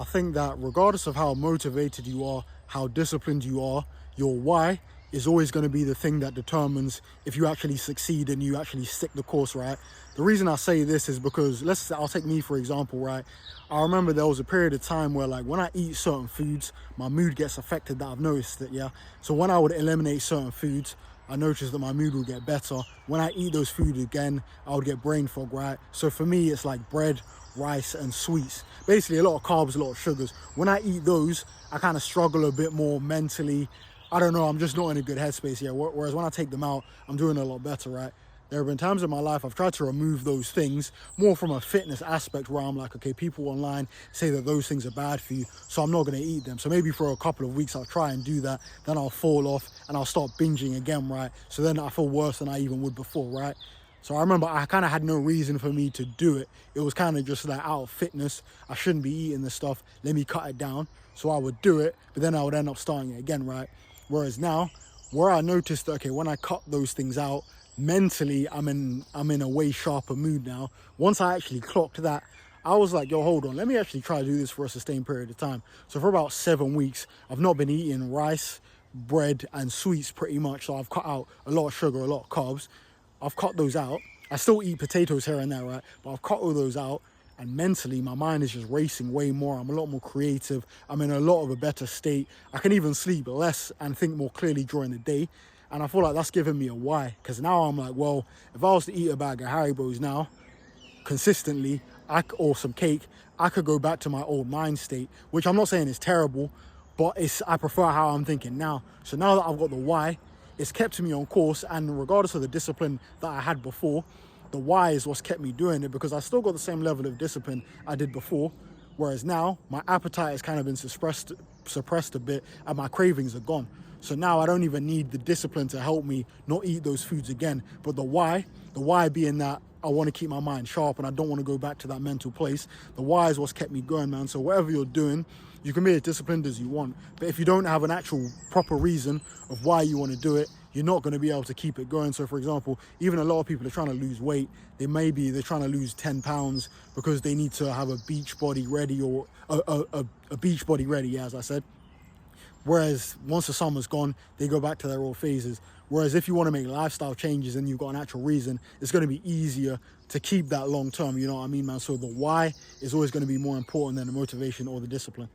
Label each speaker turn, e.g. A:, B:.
A: think that regardless of how motivated you are, how disciplined you are, your why is always going to be the thing that determines if you actually succeed and you actually stick the course, right? The reason I say this is because I'll take me for example, right? I remember there was a period of time where, like, when I eat certain foods, my mood gets affected. That I've noticed it, yeah. So when I would eliminate certain foods, I noticed that my mood would get better. When I eat those foods again, I would get brain fog, right? So for me, it's like bread, rice, and sweets. Basically, a lot of carbs, a lot of sugars. When I eat those, I kind of struggle a bit more mentally. I don't know, I'm just not in a good headspace yet. Whereas when I take them out, I'm doing a lot better, right? There have been times in my life I've tried to remove those things more from a fitness aspect where I'm like, okay, people online say that those things are bad for you, so I'm not going to eat them. So maybe for a couple of weeks I'll try and do that, then I'll fall off and I'll start binging again, right? So then I feel worse than I even would before, right? So I remember I kind of had no reason for me to do it. It was kind of just like out of fitness. I shouldn't be eating this stuff. Let me cut it down. So I would do it, but then I would end up starting it again, right? Whereas now, where I noticed that, okay, when I cut those things out, mentally I'm in a way sharper mood now. Once I actually clocked that, I was like, yo, hold on, let me actually try to do this for a sustained period of time. So for about 7 weeks, I've not been eating rice, bread, and sweets pretty much. So I've cut out a lot of sugar, a lot of carbs. I've cut those out. I still eat potatoes here and there, right? But I've cut all those out. And mentally, my mind is just racing way more. I'm a lot more creative. I'm in a lot of a better state. I can even sleep less and think more clearly during the day. And I feel like that's giving me a why. Because now I'm like, well, if I was to eat a bag of Haribos now, consistently, or some cake, I could go back to my old mind state, which I'm not saying is terrible, but I prefer how I'm thinking now. So now that I've got the why, it's kept me on course. And regardless of the discipline that I had before, the why is what's kept me doing it, because I still got the same level of discipline I did before. Whereas now my appetite has kind of been suppressed a bit and my cravings are gone. So now I don't even need the discipline to help me not eat those foods again. But the why being that I want to keep my mind sharp and I don't want to go back to that mental place. The why is what's kept me going, man. So whatever you're doing, you can be as disciplined as you want. But if you don't have an actual proper reason of why you want to do it, you're not going to be able to keep it going. So for example, even a lot of people are trying to lose weight. They're trying to lose 10 pounds because they need to have a beach body ready, or a beach body ready, yeah, as I said. Whereas once the summer's gone, they go back to their old phases. Whereas if you want to make lifestyle changes and you've got an actual reason, it's going to be easier to keep that long term, you know what I mean, man? So the why is always going to be more important than the motivation or the discipline.